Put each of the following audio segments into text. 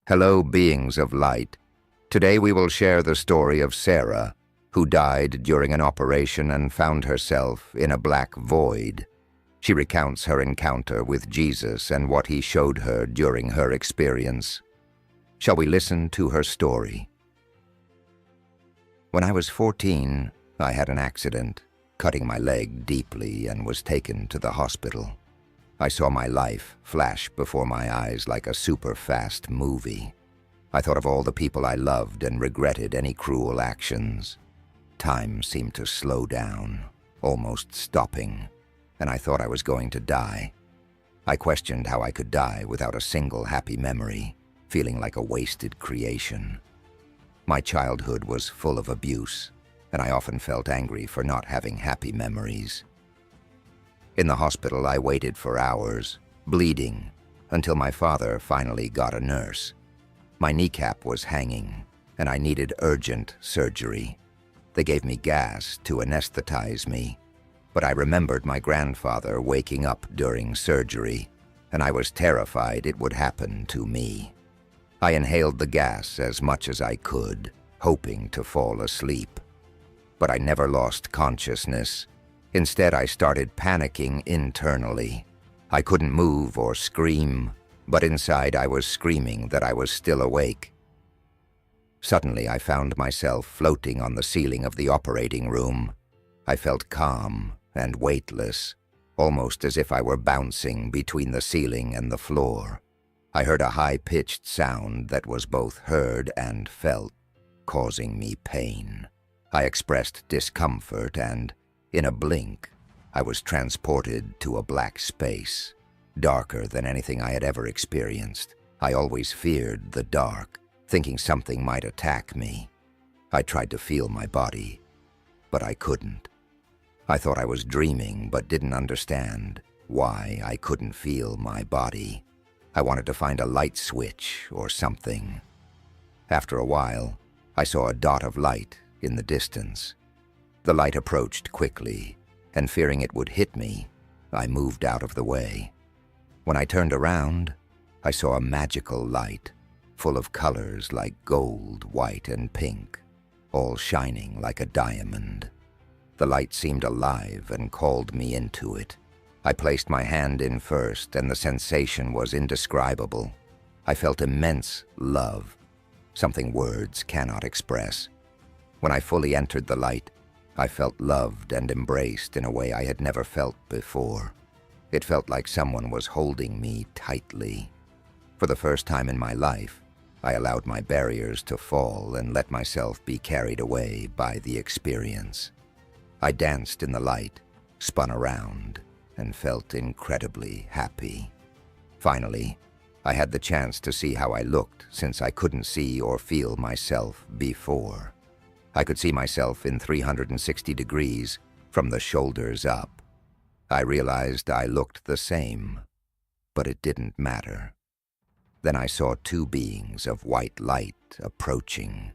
Hello, beings of light. Today we will share the story of Sarah, who died during an operation and found herself in a black void. She recounts her encounter with Jesus and what he showed her during her experience. Shall we listen to her story? When I was 14, I had an accident, cutting my leg deeply, and was taken to the hospital. I saw my life flash before my eyes like a super-fast movie. I thought of all the people I loved and regretted any cruel actions. Time seemed to slow down, almost stopping, and I thought I was going to die. I questioned how I could die without a single happy memory, feeling like a wasted creation. My childhood was full of abuse, and I often felt angry for not having happy memories. In the hospital, I waited for hours, bleeding, until my father finally got a nurse. My kneecap was hanging, and I needed urgent surgery. They gave me gas to anesthetize me, but I remembered my grandfather waking up during surgery, and I was terrified it would happen to me. I inhaled the gas as much as I could, hoping to fall asleep. But I never lost consciousness. Instead, I started panicking internally. I couldn't move or scream, but inside I was screaming that I was still awake. Suddenly, I found myself floating on the ceiling of the operating room. I felt calm and weightless, almost as if I were bouncing between the ceiling and the floor. I heard a high-pitched sound that was both heard and felt, causing me pain. I expressed discomfort and, in a blink, I was transported to a black space, darker than anything I had ever experienced. I always feared the dark, thinking something might attack me. I tried to feel my body, but I couldn't. I thought I was dreaming, but didn't understand why I couldn't feel my body. I wanted to find a light switch or something. After a while, I saw a dot of light in the distance. The light approached quickly, and fearing it would hit me, I moved out of the way. When I turned around, I saw a magical light, full of colors like gold, white, and pink, all shining like a diamond. The light seemed alive and called me into it. I placed my hand in first, and the sensation was indescribable. I felt immense love, something words cannot express. When I fully entered the light, I felt loved and embraced in a way I had never felt before. It felt like someone was holding me tightly. For the first time in my life, I allowed my barriers to fall and let myself be carried away by the experience. I danced in the light, spun around, and felt incredibly happy. Finally, I had the chance to see how I looked, since I couldn't see or feel myself before. I could see myself in 360 degrees from the shoulders up. I realized I looked the same, but it didn't matter. Then I saw two beings of white light approaching.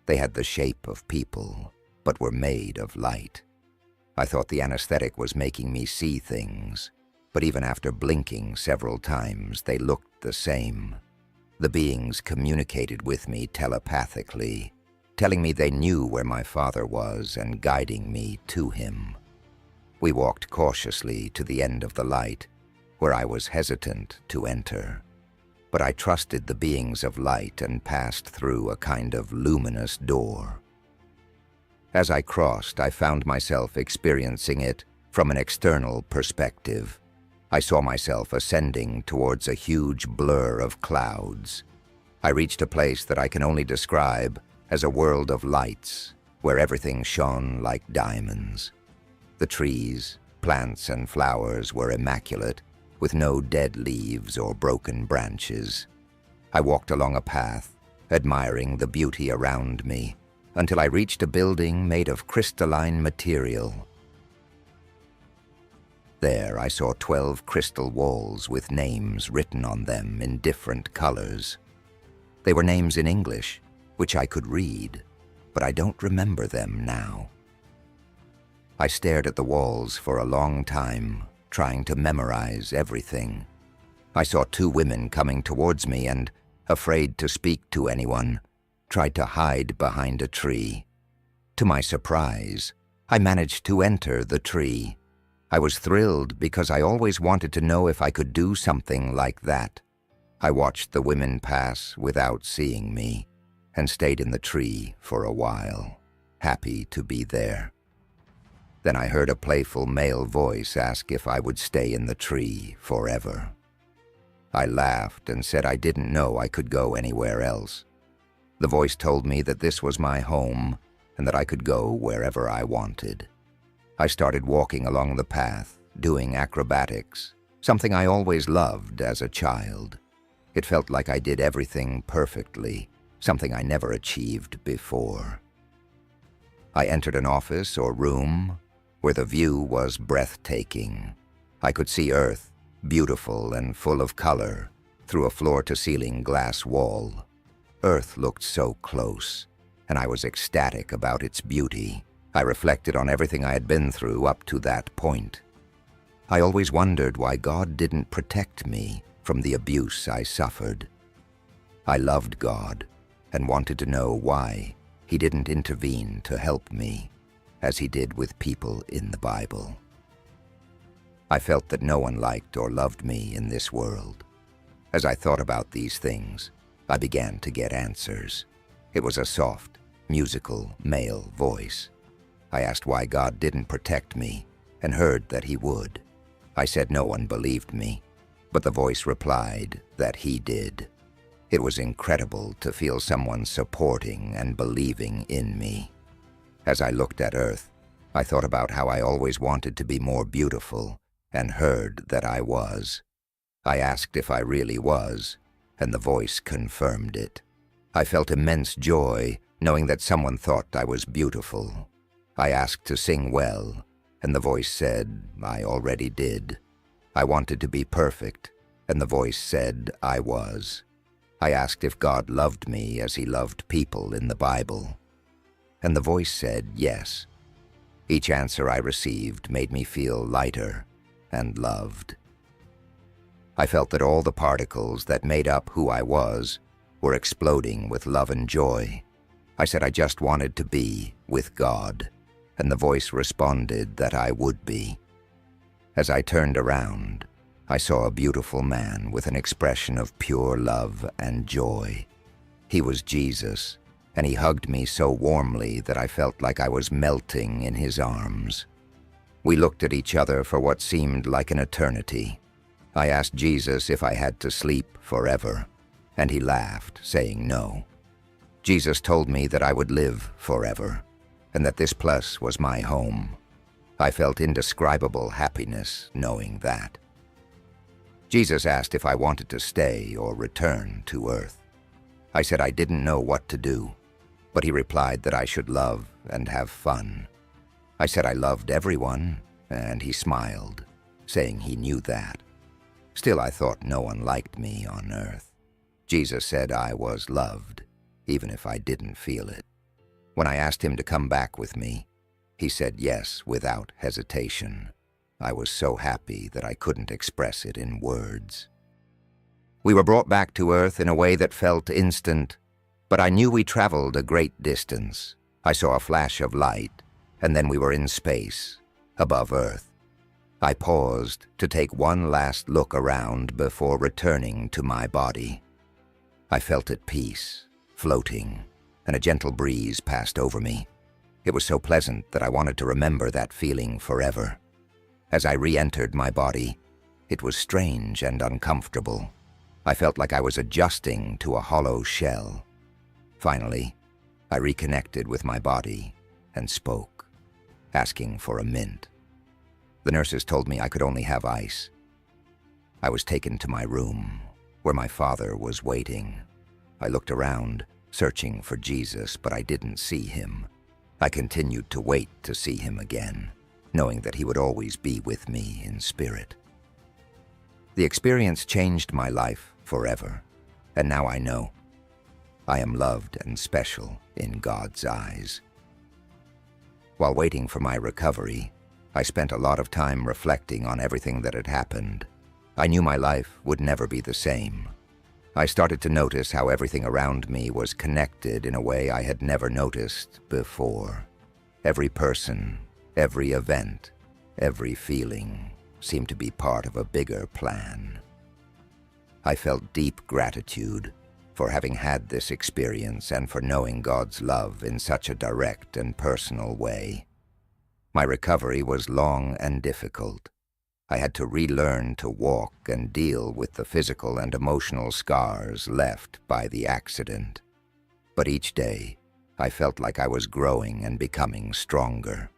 They had the shape of people, but were made of light. I thought the anesthetic was making me see things, but even after blinking several times, they looked the same. The beings communicated with me telepathically, telling me they knew where my father was and guiding me to him. We walked cautiously to the end of the light, where I was hesitant to enter. But I trusted the beings of light and passed through a kind of luminous door. As I crossed, I found myself experiencing it from an external perspective. I saw myself ascending towards a huge blur of clouds. I reached a place that I can only describe as a world of lights, where everything shone like diamonds. The trees, plants, and flowers were immaculate, with no dead leaves or broken branches. I walked along a path, admiring the beauty around me, until I reached a building made of crystalline material. There I saw 12 crystal walls with names written on them in different colors. They were names in English, which I could read, but I don't remember them now. I stared at the walls for a long time, trying to memorize everything. I saw two women coming towards me, and afraid to speak to anyone, tried to hide behind a tree. To my surprise, I managed to enter the tree. I was thrilled because I always wanted to know if I could do something like that. I watched the women pass without seeing me and stayed in the tree for a while, happy to be there. Then I heard a playful male voice ask if I would stay in the tree forever. I laughed and said I didn't know I could go anywhere else. The voice told me that this was my home and that I could go wherever I wanted. I started walking along the path, doing acrobatics, something I always loved as a child. It felt like I did everything perfectly, something I never achieved before. I entered an office or room where the view was breathtaking. I could see Earth, beautiful and full of color, through a floor-to-ceiling glass wall. Earth looked so close, and I was ecstatic about its beauty. I reflected on everything I had been through up to that point. I always wondered why God didn't protect me from the abuse I suffered. I loved God and wanted to know why He didn't intervene to help me, as He did with people in the Bible. I felt that no one liked or loved me in this world. As I thought about these things, I began to get answers. It was a soft, musical, male voice. I asked why God didn't protect me and heard that He would. I said no one believed me, but the voice replied that He did. It was incredible to feel someone supporting and believing in me. As I looked at Earth, I thought about how I always wanted to be more beautiful and heard that I was. I asked if I really was, and the voice confirmed it. I felt immense joy knowing that someone thought I was beautiful. I asked to sing well, and the voice said I already did. I wanted to be perfect, and the voice said I was. I asked if God loved me as He loved people in the Bible, and the voice said yes. Each answer I received made me feel lighter and loved. I felt that all the particles that made up who I was were exploding with love and joy. I said I just wanted to be with God, and the voice responded that I would be. As I turned around, I saw a beautiful man with an expression of pure love and joy. He was Jesus, and He hugged me so warmly that I felt like I was melting in His arms. We looked at each other for what seemed like an eternity. I asked Jesus if I had to sleep forever, and He laughed, saying no. Jesus told me that I would live forever, and that this place was my home. I felt indescribable happiness knowing that. Jesus asked if I wanted to stay or return to Earth. I said I didn't know what to do, but He replied that I should love and have fun. I said I loved everyone, and He smiled, saying He knew that. Still, I thought no one liked me on Earth. Jesus said I was loved, even if I didn't feel it. When I asked Him to come back with me, He said yes without hesitation. I was so happy that I couldn't express it in words. We were brought back to Earth in a way that felt instant, but I knew we traveled a great distance. I saw a flash of light, and then we were in space, above Earth. I paused to take one last look around before returning to my body. I felt at peace, floating, and a gentle breeze passed over me. It was so pleasant that I wanted to remember that feeling forever. As I re-entered my body, it was strange and uncomfortable. I felt like I was adjusting to a hollow shell. Finally, I reconnected with my body and spoke, asking for a mint. The nurses told me I could only have ice. I was taken to my room, where my father was waiting. I looked around, searching for Jesus, but I didn't see Him. I continued to wait to see Him again, knowing that He would always be with me in spirit. The experience changed my life forever, and now I know I am loved and special in God's eyes. While waiting for my recovery, I spent a lot of time reflecting on everything that had happened. I knew my life would never be the same. I started to notice how everything around me was connected in a way I had never noticed before. Every person, every event, every feeling seemed to be part of a bigger plan. I felt deep gratitude for having had this experience and for knowing God's love in such a direct and personal way. My recovery was long and difficult. I had to relearn to walk and deal with the physical and emotional scars left by the accident. But each day, I felt like I was growing and becoming stronger.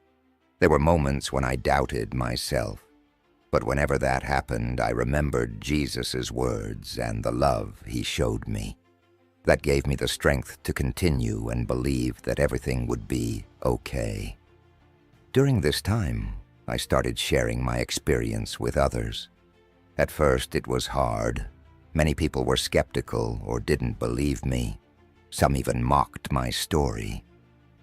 There were moments when I doubted myself, but whenever that happened, I remembered Jesus' words and the love he showed me. That gave me the strength to continue and believe that everything would be okay. During this time, I started sharing my experience with others. At first, it was hard. Many people were skeptical or didn't believe me. Some even mocked my story.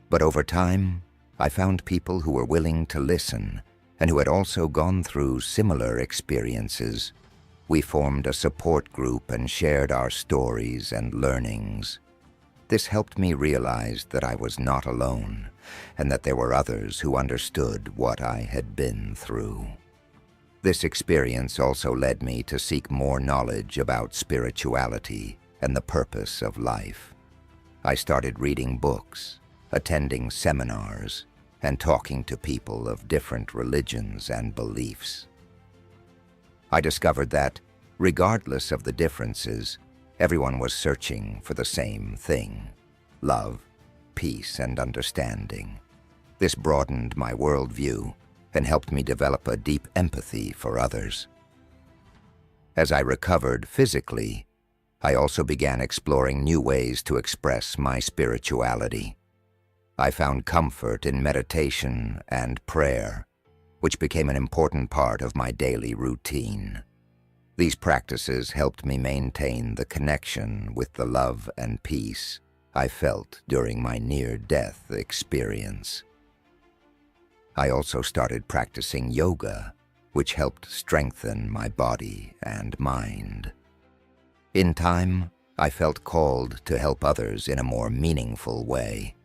But over time, I found people who were willing to listen and who had also gone through similar experiences. We formed a support group and shared our stories and learnings. This helped me realize that I was not alone and that there were others who understood what I had been through. This experience also led me to seek more knowledge about spirituality and the purpose of life. I started reading books, attending seminars, and talking to people of different religions and beliefs. I discovered that, regardless of the differences, everyone was searching for the same thing: love, peace, and understanding. This broadened my worldview and helped me develop a deep empathy for others. As I recovered physically, I also began exploring new ways to express my spirituality. I found comfort in meditation and prayer, which became an important part of my daily routine. These practices helped me maintain the connection with the love and peace I felt during my near-death experience. I also started practicing yoga, which helped strengthen my body and mind. In time, I felt called to help others in a more meaningful way.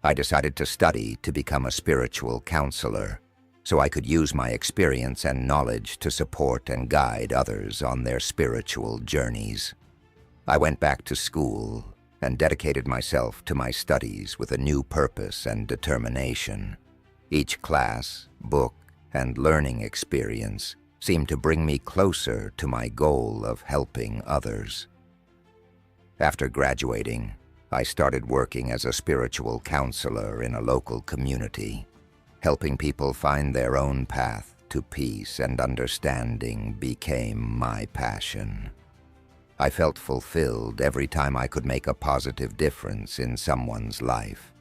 I decided to study to become a spiritual counselor, so I could use my experience and knowledge to support and guide others on their spiritual journeys. I went back to school and dedicated myself to my studies with a new purpose and determination. Each class, book, and learning experience seemed to bring me closer to my goal of helping others. After graduating, I started working as a spiritual counselor in a local community. Helping people find their own path to peace and understanding became my passion. I felt fulfilled every time I could make a positive difference in someone's life.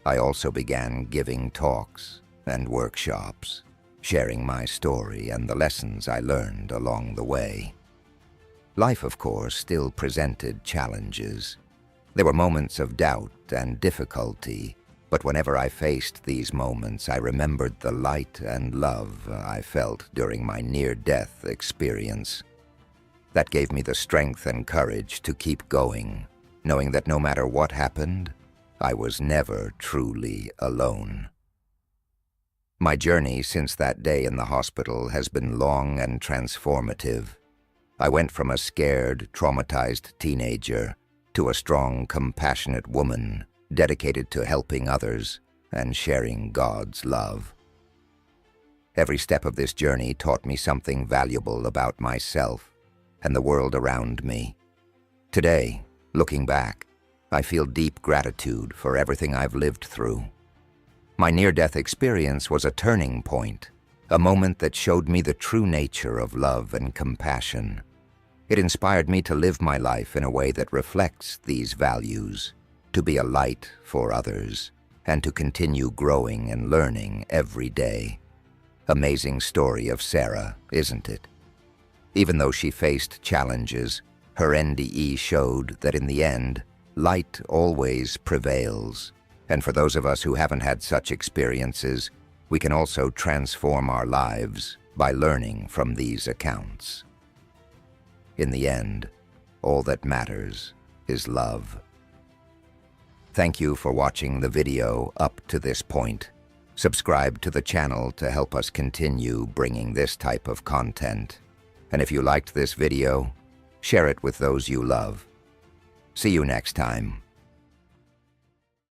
I also began giving talks and workshops, sharing my story and the lessons I learned along the way. Life, of course, still presented challenges. There were moments of doubt and difficulty, but whenever I faced these moments, I remembered the light and love I felt during my near-death experience. That gave me the strength and courage to keep going, knowing that no matter what happened, I was never truly alone. My journey since that day in the hospital has been long and transformative. I went from a scared, traumatized teenager to a strong, compassionate woman dedicated to helping others and sharing God's love. Every step of this journey taught me something valuable about myself and the world around me. Today, looking back, I feel deep gratitude for everything I've lived through. My near-death experience was a turning point, a moment that showed me the true nature of love and compassion. It inspired me to live my life in a way that reflects these values, to be a light for others, and to continue growing and learning every day. Amazing story of Sarah, isn't it? Even though she faced challenges, her NDE showed that in the end, light always prevails. And for those of us who haven't had such experiences, we can also transform our lives by learning from these accounts. In the end, all that matters is love. Thank you for watching the video up to this point. Subscribe to the channel to help us continue bringing this type of content. And if you liked this video, share it with those you love. See you next time.